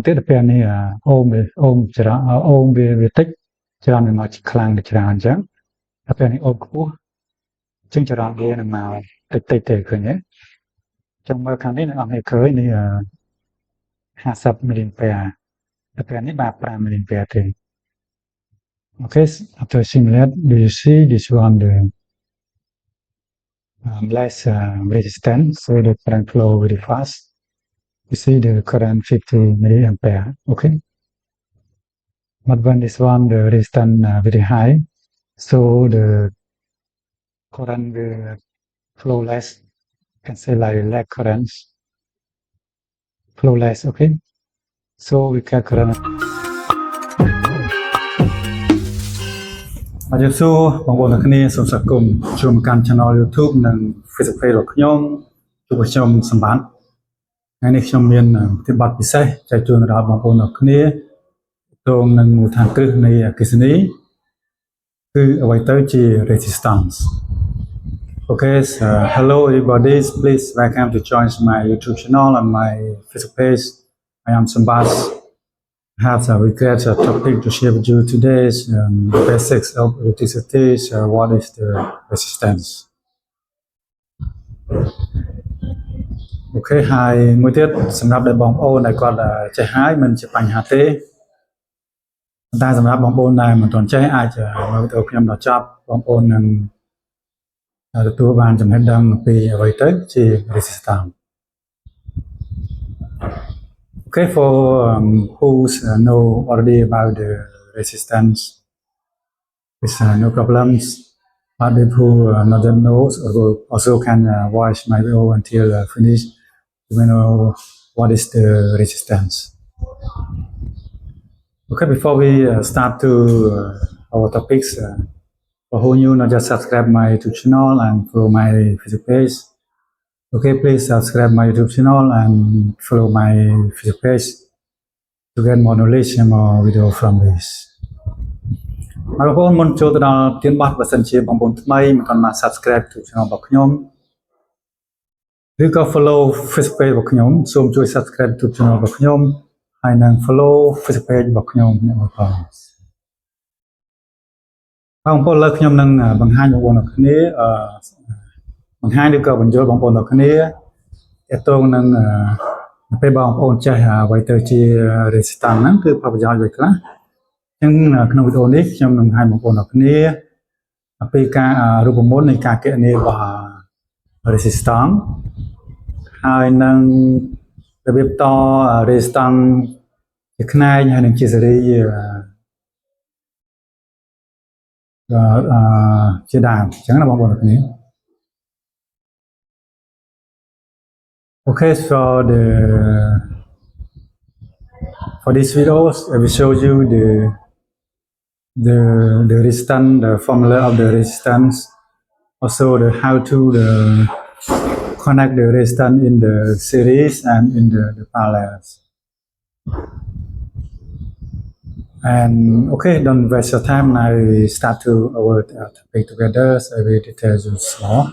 tiếp là bên này ôm chả ôm về tích cho nên nó chỉ khang để chả chẳng là bên này ôm cũ chứng cho rằng đây là màu tệ khởi nhé trong mơ kháng đấy là ông này khởi này 50 milliampere là bên này 35 milliampere thì okay after simulate do you see this one the less resistance so the current flow very fast you see the current 50 milliampere okay but when this one the resistance very high so the current will flow less can say like lag currents flow less okay so we get current បាទយើងសួរបងប្អូនទាំងគ្នាសូមស្វាគមន៍ជួបមកកាន់ Channel YouTube និង Facebook Page របស់ខ្ញុំជួបខ្ញុំសម្បត្តិថ្ងៃនេះខ្ញុំមានប្រតិបត្តិពិសេសចែកជូនដល់បងប្អូនទាំងគ្នាតងនឹងមូលដ្ឋានគ្រឹះនៃអគ្គិសនីគឺអ្វីទៅជា resistance Okay, so hello everybody. Please welcome to join my YouTube channel and my Facebook page. I am Sambath. I have a great topic to share with you today. The basics of electricity. What is the resistance? Okay, haiមួយទៀតសម្រាប់បងប្អូនដែលគាត់ចេះហើយមិនជាបញ្ហាទេតែសម្រាប់បងប្អូនដែលមិនទាន់ចេះអាចមើលវីដេអូខ្ញុំដល់ចប់បងប្អូននឹងទទួលបានចំណេះដឹងពីអ្វីទៅជា resistance Okay for who know already about the resistance it's no problems but if who not knows also can watch my video until finish you know what is the resistance Okay before we start to our topics For who new, not just subscribe my YouTube channel and follow my Facebook page. Okay, please subscribe my YouTube channel and follow my Facebook page to get more knowledge and more video from this. បងប្អូនមុនចូលទៅដល់ទានបោះបើសិនជាបងប្អូនថ្មីមិនទាន់បាន subscribe YouTube channel របស់ខ្ញុំឬក៏ follow Facebook page របស់ខ្ញុំសូមជួយ subscribe YouTube channel របស់ខ្ញុំហើយនិង follow Facebook page របស់ខ្ញុំអ្នកបងប្អូនបងប្អូនលើខ្ញុំនឹងបង្ហាញបងប្អូនទាំងគ្នាបង្ហាញឬក៏បញ្យល់បងប្អូនទាំងគ្នាទាក់ទងនឹងពេលបងប្អូនចេះអ្វីទៅជា resistance ហ្នឹងគឺផលប្រយោជន៍អ្វីខ្លះអញ្ចឹងក្នុងវីដេអូនេះខ្ញុំនឹងបង្ហាញបងប្អូនទាំងគ្នាអំពីការរូបមន្តនៃការគណនារបស់ resistance ហើយនឹងរបៀបត resistance ជាផ្នែកហើយនឹងជាសេរីជាដើមអញ្ចឹងណាបងប្អូនទាំងគ្នា Okay for this videos I will show you the resistance the formula of the resistance also the how to connect the resistance in the series and in the parallels And okay, don't waste your time. I start to our topic together. So I will detail you more.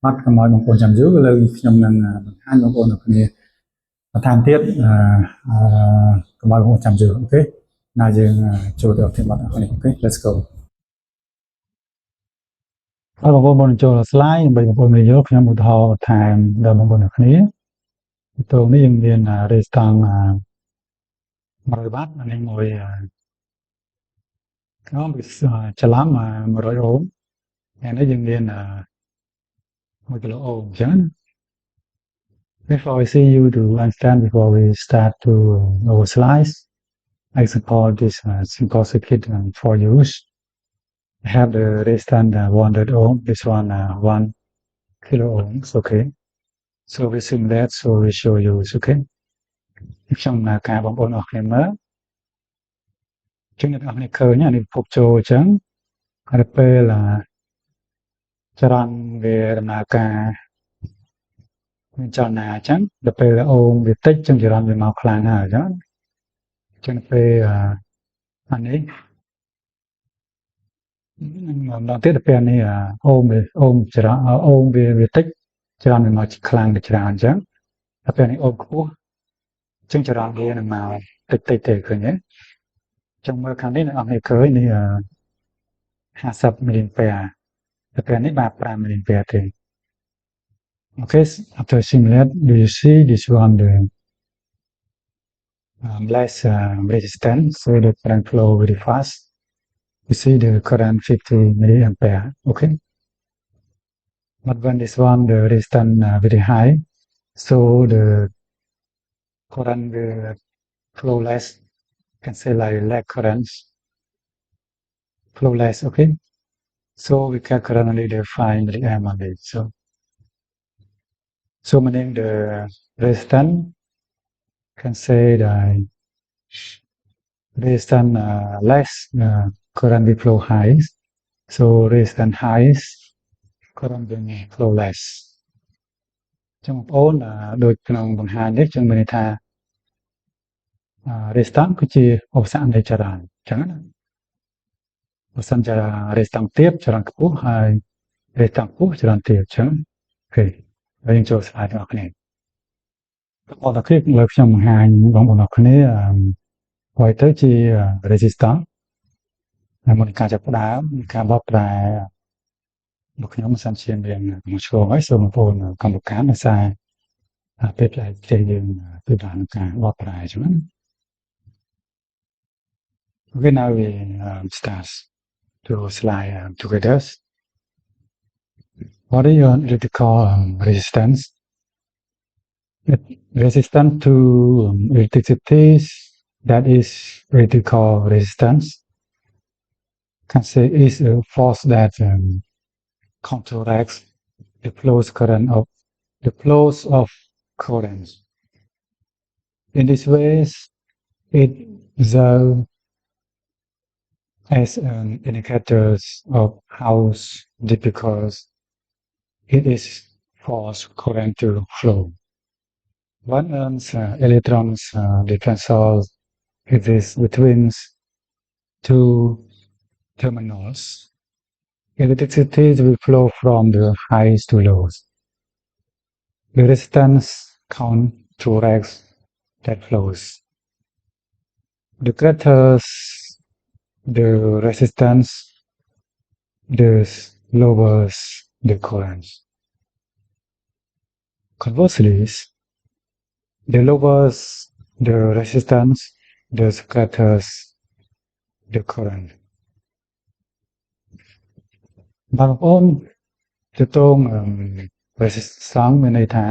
បាទកុំឲ្យបងប្អូនចាំយូរលើខ្ញុំនឹងបង្ហាញបងប្អូនទាំងគ្នាបន្ថែមទៀតកុំឲ្យបងប្អូនចាំយូរអូខេណាយើងចូលទៅទីបទនេះអូខេ Let's go ហើយបងប្អូនមកចូល slide ដើម្បីបងប្អូនមើលយកខ្ញុំឧទាហរណ៍បន្ថែមដល់បងប្អូនទាំងគ្នាតើនេះយើងមាន resistance 100 W អានេះមួយខ្ញុំច្រឡំ100 Ohm ហើយនេះយើងមាន1 kilo ohm អញ្ចឹង Before I see you to understand before we start to our slides I support this simple circuit for use I have the resistance 100 ohm this one 1 kilo ohms okay so we assume that so we show you okay ខ្ញុំការបងប្អូនអរគ្នាមើលចឹងអ្នកនរគ្នាឃើញនេះភពចូលអញ្ចឹងហើយពេលចរន្តវាដំណើរការមានចលនាអញ្ចឹងដល់ពេលអូមវាតិចចឹងចរន្តវាមកខ្លាំងហើយអញ្ចឹងពេលអានេះម្ដងទៀតទៅពេលនេះអូមចរន្តអូមវាតិចចរន្តវាមកខ្លាំងទៅច្រើនអញ្ចឹងដល់ពេលនេះអូមខ្ពស់ ចឹងចរន្តវានឹងមកតិចៗទេឃើញទេចឹងមើលខាងនេះអ្នកនរឃើញនេះ50 million pair តែពេលនេះបាទ5 million pair ទេ Okay, after simulate, do you see this one the less resistance, so the current flow very fast. You see the current 50 milliampere. Okay, but when this one the resistance very high, so the current will flow less. Can say like lag currents flow less. Okay, so we can current only the 5 milliamp only. So meaning the resistance can say that resistance less current will flow high, so resistance high current will flow less. ចឹងបងប្អូនដូចក្នុងបង្ហាញនេះចឹងមានន័យថា resistance គឺជាឧបសគ្គនៃចរន្តចឹងណាបើសិនជា resistance ទាបចរន្តខ្ពស់ហើយ resistance ខ្ពស់ចរន្តទាបចឹងអូខេហើយយើងចូល slide របស់គ្នាបងប្អូនទាំងគ្នាលើខ្ញុំបង្ហាញបងប្អូនទាំងគ្នាហើយទៅជា resistance ហើយមុនការចាប់ផ្ដើមការបកប្រែរបស់ខ្ញុំមិនសិនជាមានមួយឆ្លងហើយសូមបងប្អូនកម្មវិការដោយសារពេលផ្លែផ្ទៃយើងពីបានការបកប្រែចឹងណា Okay, now we start to slide together. What is your electrical resistance? Resistance to electricity, that is electrical resistance. Can say is a force that counteracts the flows of current. In this way, it serves as an indicator of how difficult it is for current to flow. One electrons differential exists between two terminals. Electricity will flow from the highs to lows. The resistance counteracts that flows. The greater the resistance, the lower the current. Conversely, the lower the resistance, the greater the current. បងប្អូនទៅតង resistance មានន័យថា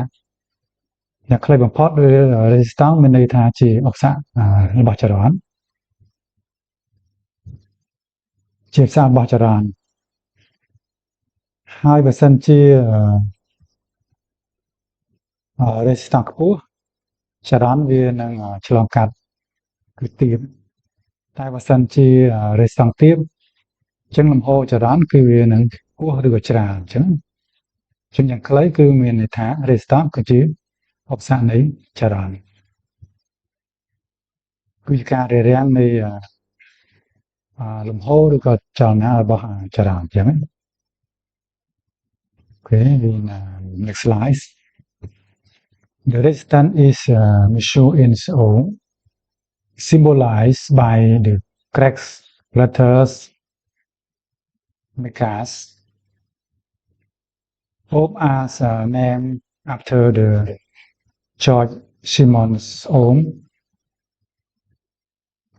អ្នកខ្លីបំផុត resistance មានន័យថាជាឧបសគ្គរបស់ចរន្តជាផ្សាររបស់ចរន្តហើយបើសិនជា resistance ខ្ពស់ចរន្តវានឹងឆ្លងកាត់គឺទាបតែបើសិនជា resistance ទាបអញ្ចឹងលំហូរចរន្តគឺវានឹងខ្ពស់ឬក៏ច្រើនអញ្ចឹងយ៉ាងខ្លីគឺមានន័យថា resistance គឺជាឧបសគ្គនៃចរន្តគឺជាការរារាំងនៃលំហូរឬក៏ចលនារបស់ចរន្តអញ្ចឹងណា Okay, next slide. The resistance is measured in ohm, symbolized by the cracks, letters, megas. Ohm is named after the George Simmons ohm.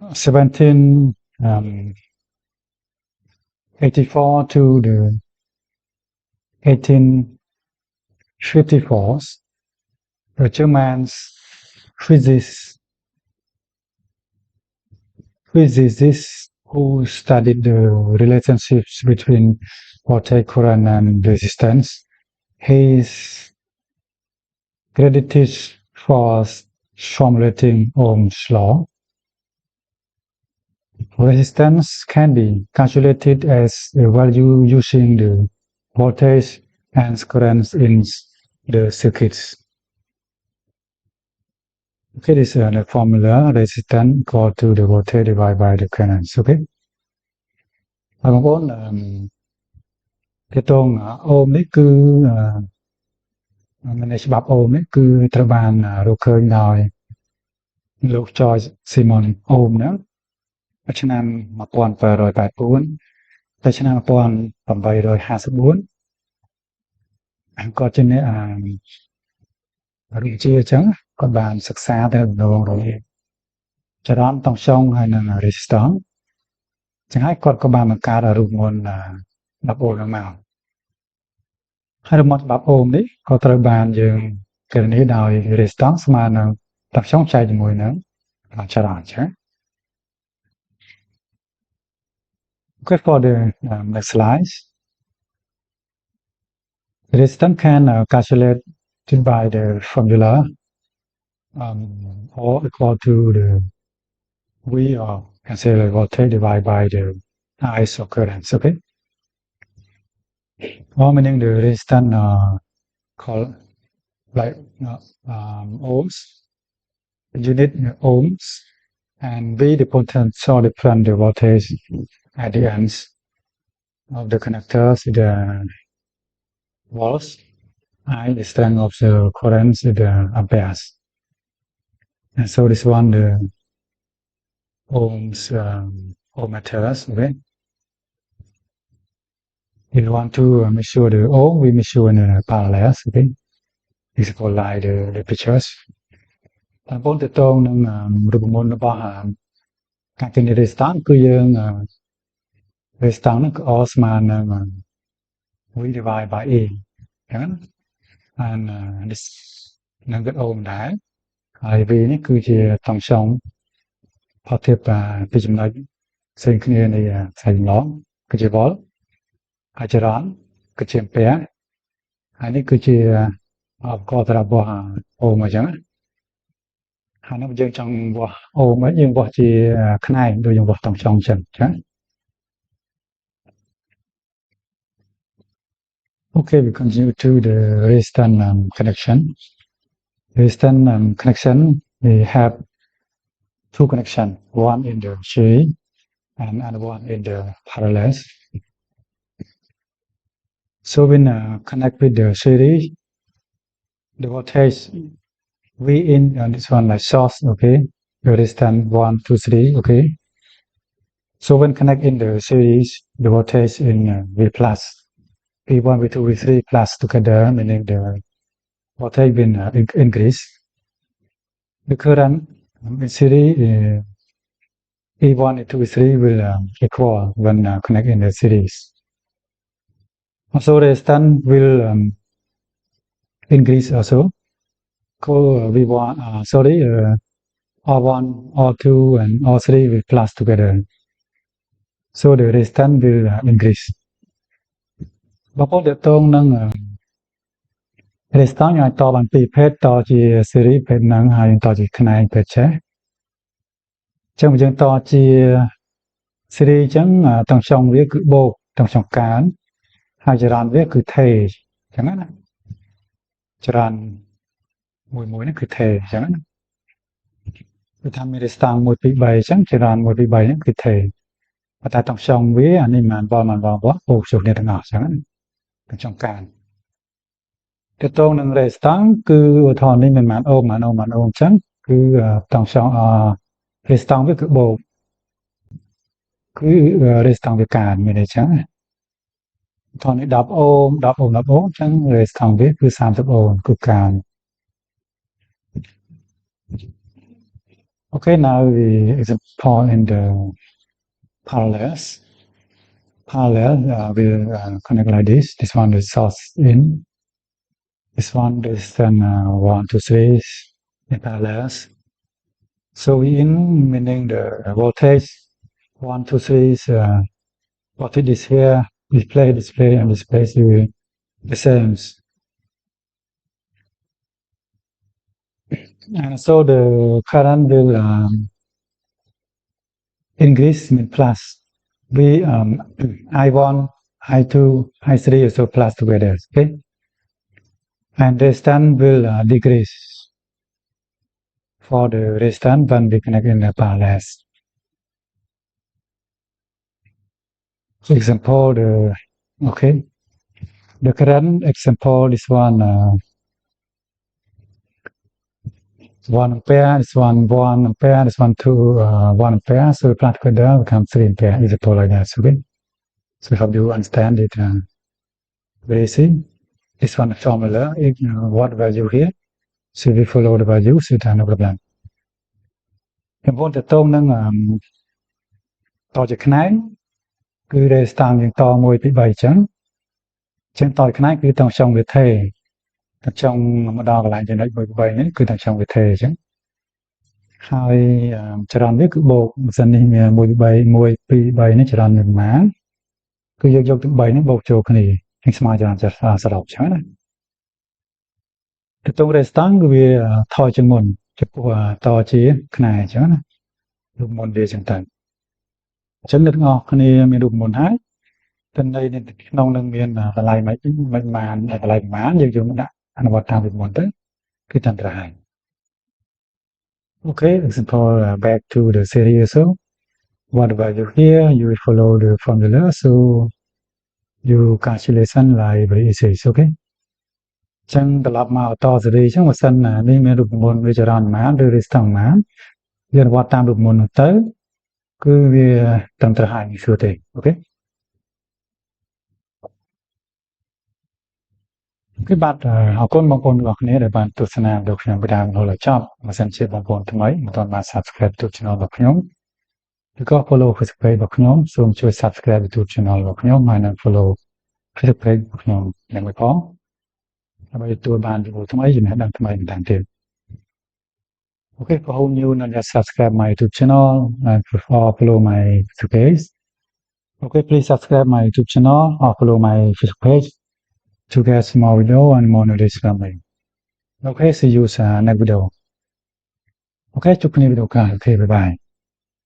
1784 to the 1854, the German physicists who studied the relationships between voltage current and resistance. He is credited for formulating Ohm's law. Resistance can be calculated as a value using the voltage and currents in the circuits. Okay, this is the formula resistance equal to the voltage divided by the currents. Okay. បងប្អូនទាក់ទងអូមនេះគឺមានច្បាប់អូមនេះគឺត្រូវបានរកឃើញដោយ លោក George Simon Ohm ហ្នឹងឆ្នាំ1884ទៅឆ្នាំ1854គាត់ជាអ្នករូបជាអញ្ចឹងគាត់បានសិក្សាទៅដំណងរវាងចរន្តតង់ស្យុងហើយនិង resistance ចឹងហើយគាត់ក៏បានបង្កើតរូបមន្ត10 អូមហ្នឹងមកហើយរូបមន្ត10 អូមនេះក៏ត្រូវបានយើងគណនាដោយ resistance ស្មើនឹងតង់ស្យុងចែកជាមួយនឹងចរន្តចឹង Okay, for the next slides, resistance can calculate by the formula or equal to the V or can say like voltage divided by the ISO currents. Okay, or meaning the resistance called like ohms, unit ohms, and V the potential difference the voltage at the ends of the connectors, the volts, I the strength of the currents, the amperes. And so this one the ohms ohmmeters. Okay. If you want to measure the ohm, we measure in parallels. Okay. This is called like the pictures. តាមប៉ុន្តែតងនឹងរូបមន្តរបស់ការគណនា resistance គឺយើង resistance ហ្នឹងគឺ R ស្មើនឹង V divided by A អញ្ចឹង and this នឹងគឺ ohm ដែរហើយ V នេះគឺជាតង់ស្យុងផុសធៀបពីចំណុចផ្សេងគ្នានៃខ្សែចម្លងគឺជា volt ហើយចរន្តគឺជា ampere ហើយនេះគឺជាឧបករណ៍សម្រាប់វាស់ ohm អញ្ចឹងហើយនោះយើងចង់វាស់ ohm ហើយយើងវាស់ជាផ្នែកដូចយើងវាស់តង់ស្យុងអញ្ចឹង Okay, we continue to the resistance connection. Resistance connection, we have two connections, one in the series and another one in the parallels. So when connect with the series, the voltage V in this one like source, okay, the resistance 1, 2, 3, okay. So when connect in the series, the voltage in V plus. V1, V2, V3 plus together, meaning the voltage will increase. The current in series E1, E2, E3 will equal when connect in the series. Also, resistance will increase also. Call V1, R1, R2, and R3 will plus together. So the resistance will increase. បងប្អូនតើតងនឹង resistance យើងអាចតបានពីរភេទតជា series ភេទហ្នឹងហើយតជាផ្នែកភេទចេះអញ្ចឹងយើងតជា series អញ្ចឹងតង់ស្យុងវាគឺបូកតង់ស្យុងកានហើយចរន្តវាគឺថេអញ្ចឹងណាចរន្តមួយនេះគឺថេអញ្ចឹងណាគឺថាមាន resistance 1 2 3អញ្ចឹងចរន្ត1 2 3ហ្នឹងគឺថេប៉ុន្តែតង់ស្យុងវាអានេះមិនបោកជួសគ្នាទាំងអស់អញ្ចឹងណាតង់ស្យុងកានតើតងនឹង resistance គឺឧទាហរណ៍នេះមិនមែនអូមអញ្ចឹងគឺតង់ស្យុងresistance វាគឺបូកគឺ resistance វាកានមានន័យចឹងឧទាហរណ៍នេះ10 អូមអញ្ចឹង resistance វាគឺ30 អូមគឺកាន Okay, now the example in the parallels. Parallel will connect like this. This one is source in. This one is then 1, 2, 3 in parallels. So in meaning the voltage 1, 2, 3 is voltage is here, display, and display is the same. And so the current will increase mean plus. We I1, I2, I3 also plus together. Okay. And resistance will decrease for the resistance when we connect in the parallels. Example the current example this one 1 ampere, this one 1 ampere, this one 1 ampere, so we plot together becomes 3 ampere, is a pole like that, okay? So hope you understand it very easy. This one formula, what value here, so we follow the value, so it's no problem. ចំពោះទៅតងនឹងតជាខ្នែងគឺ resistance យើងត1 2 3អញ្ចឹងតជាខ្នែងគឺតង់ចុងវាថេតចុងមកដល់កន្លែងចំណុច1 2 3នេះគឺតង់ចុងវាថេអញ្ចឹងហើយចរន្តនេះគឺបូកម៉ាស៊ីននេះមាន1 2 3នេះចរន្តវាប្រមាណគឺយកទាំង3នេះបូកចូលគ្នានឹងស្មើចរន្តសរុបអញ្ចឹងណាទៅតង resistance គឺវាថយជាងមុនចំពោះតជាខ្នែងអញ្ចឹងណារូបមន្តវាអញ្ចឹងទៅអញ្ចឹងអ្នកទាំងអស់គ្នាមានរូបមន្តហើយតែនៅក្នុងនឹងមានតម្លៃមិនបានតម្លៃប្រមាណយើងយកមកដាក់អនុវត្តតាមរូបមន្តទៅគឺតាមត្រូវហើយ Okay, example back to the series so what value here you will follow the formula so you calculation like very easy okay ចឹងត្រឡប់មកតសេរីចឹងបើសិននេះមានរូបមន្តវាចរន្តប្រមាណឬ resistance ប្រមាណយើងវត្តតាមរូបមន្តនោះទៅគឺវាត្រឹមត្រូវហើយមិនស្រួលទេអូខេគឺបាទអរគុណបងប្អូនទាំងអស់គ្នាដែលបានទស្សនាវីដេអូខ្ញុំពីដើមរហូតដល់ចប់បើសិនជាបងប្អូនថ្មីមិនទាន់បាន Subscribe YouTube Channel របស់ខ្ញុំឬក៏ Follow Facebook Page របស់ខ្ញុំសូមជួយ Subscribe YouTube Channel របស់ខ្ញុំហើយនិង Follow Facebook Page របស់ខ្ញុំនឹងមួយផងដើម្បីទទួលបានវីដេអូថ្មីចំណេះដឹងថ្មីបន្តទៀតOkay, for who new and just subscribe my YouTube channel and follow my Facebook page. Okay, please subscribe my YouTube channel or follow my Facebook page to get more video and more knowledge from me. Okay, see you next video. Okay, chúc mừng video cả. Okay, bye bye.